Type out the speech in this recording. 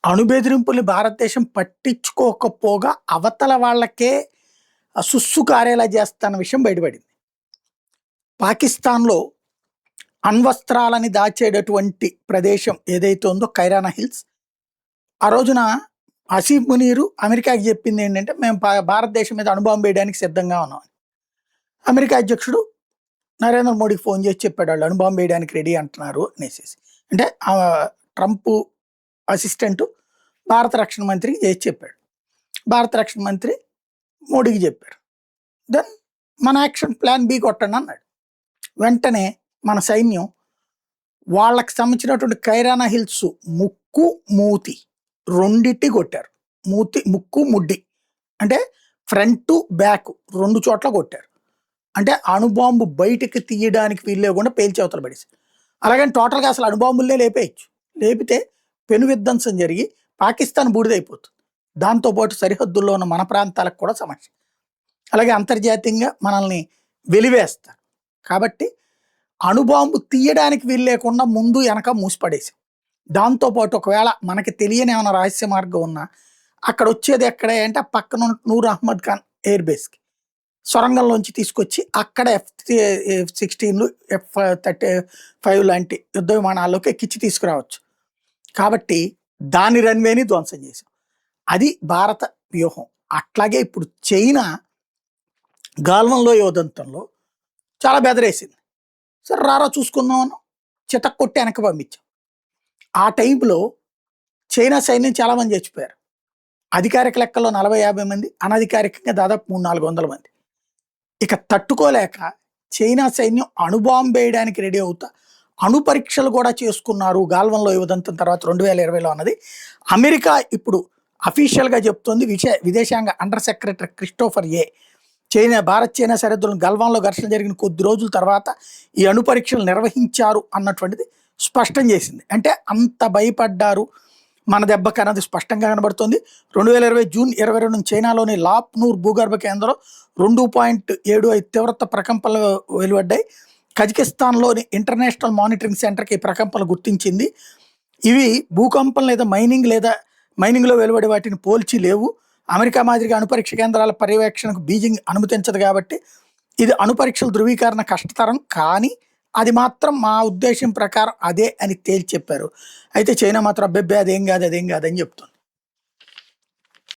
అణుబెదిరింపుల్ని భారతదేశం పట్టించుకోకపోగా అవతల వాళ్ళకే సుస్సు కారేలా చేస్తన్న విషయం బయటపడింది. పాకిస్తాన్‌లో అణ్వస్త్రాలని దాచేటటువంటి ప్రదేశం ఏదైతే ఉందో కైరానా హిల్స్, ఆ రోజున ఆసిఫ్ మునీరు అమెరికాకి చెప్పిందేంటంటే, మేము భారతదేశం మీద అణుబాంబు వేయడానికి సిద్ధంగా ఉన్నాం అని. అమెరికా అధ్యక్షుడు నరేంద్ర మోడీకి ఫోన్ చేసి చెప్పాడు, వాళ్ళు అణుబాంబు వేయడానికి రెడీ అంటున్నారు అనేసేసి. అంటే ట్రంప్ అసిస్టెంటు భారత రక్షణ మంత్రికి చేసి చెప్పాడు. భారత రక్షణ మంత్రి మోడీకి చెప్పారు. దెన్ మన యాక్షన్ ప్లాన్ బి కొట్టండి అన్నాడు. వెంటనే మన సైన్యం వాళ్ళకి సంబంధించినటువంటి కైరానా హిల్స్ ముక్కు మూతి రెండిటి కొట్టారు. ముక్కు ముడ్డి అంటే ఫ్రంట్ బ్యాక్ 2 చోట్ల కొట్టారు. అంటే అణుబాంబు బయటికి తీయడానికి వీల్లేకుండా పేల్చి అవతల పడేసి, అలాగని టోటల్గా అసలు అణుబాంబులనే లేపేయచ్చు. లేపితే పెను విధ్వంసం జరిగి పాకిస్తాన్ బూడిదైపోతుంది. దాంతోపాటు సరిహద్దుల్లో ఉన్న మన ప్రాంతాలకు కూడా సమస్య. అలాగే అంతర్జాతీయంగా మనల్ని వెలివేస్తారు. కాబట్టి అణుబాంబు తీయడానికి వీలు లేకుండా ముందు వెనక మూసిపడేసాం. దాంతోపాటు ఒకవేళ మనకి తెలియని ఏమైనా రహస్య మార్గం ఉన్నా అక్కడ వచ్చేది ఎక్కడే అంటే పక్కన నూర్ అహ్మద్ ఖాన్ ఎయిర్ బేస్కి సొరంగంలోంచి తీసుకొచ్చి అక్కడ F-16 F-35 లాంటి యుద్ధ విమానాల్లోకి ఎక్కించి తీసుకురావచ్చు. కాబట్టి దాని రన్వేని ధ్వంసం చేశాం. అది భారత వ్యూహం. అట్లాగే ఇప్పుడు చైనా గాల్వన్ లోయ ఉదంతంలో చాలా బెదరేసింది. సరే రారా చూసుకుందాం, చితక్కొట్టి వెనక్కి పంపించాం. ఆ టైంలో చైనా సైన్యం చాలామంది చచ్చిపోయారు. అధికారిక లెక్కల్లో 40-50 మంది, అనధికారికంగా దాదాపు 300-400 మంది. ఇక తట్టుకోలేక చైనా సైన్యం అణుబాంబు వేయడానికి రెడీ అవుతా అణు పరీక్షలు కూడా చేసుకున్నారు గాల్వన్ లోయ ఉదంతం తర్వాత 2020లో అన్నది అమెరికా ఇప్పుడు అఫీషియల్గా చెప్తోంది. విదేశాంగ అండర్ సెక్రటరీ క్రిస్టోఫర్ ఏ. భారత్ చైనా సరిహద్దులను గల్వాన్లో ఘర్షణ జరిగిన కొద్ది రోజుల తర్వాత ఈ అణు పరీక్షలు నిర్వహించారు అన్నటువంటిది స్పష్టం చేసింది. అంటే అంత భయపడ్డారు మన దెబ్బకి అన్నది స్పష్టంగా కనబడుతుంది. 2020 జూన్ 22 చైనాలోని లాప్నూర్ భూగర్భ కేంద్రంలో 2.75 తీవ్రత ప్రకంపనలు వెలువడ్డాయి. కజకిస్తాన్లోని ఇంటర్నేషనల్ మానిటరింగ్ సెంటర్కి ఈ ప్రకంపనలు గుర్తించింది. ఇవి భూకంపం లేదా మైనింగ్లో వెలువడే వాటిని పోల్చి లేవు. అమెరికా మాదిరిగా అణుపరీక్ష కేంద్రాల పర్యవేక్షణకు బీజింగ్ అనుమతించదు కాబట్టి ఇది అణుపరీక్షల ధృవీకరణ కష్టతరం, కానీ అది మాత్రం మా ఉద్దేశం ప్రకారం అదే అని తేల్చి చెప్పారు. అయితే చైనా మాత్రం అబ్బెబ్బే అదేం కాదు అని చెప్తుంది.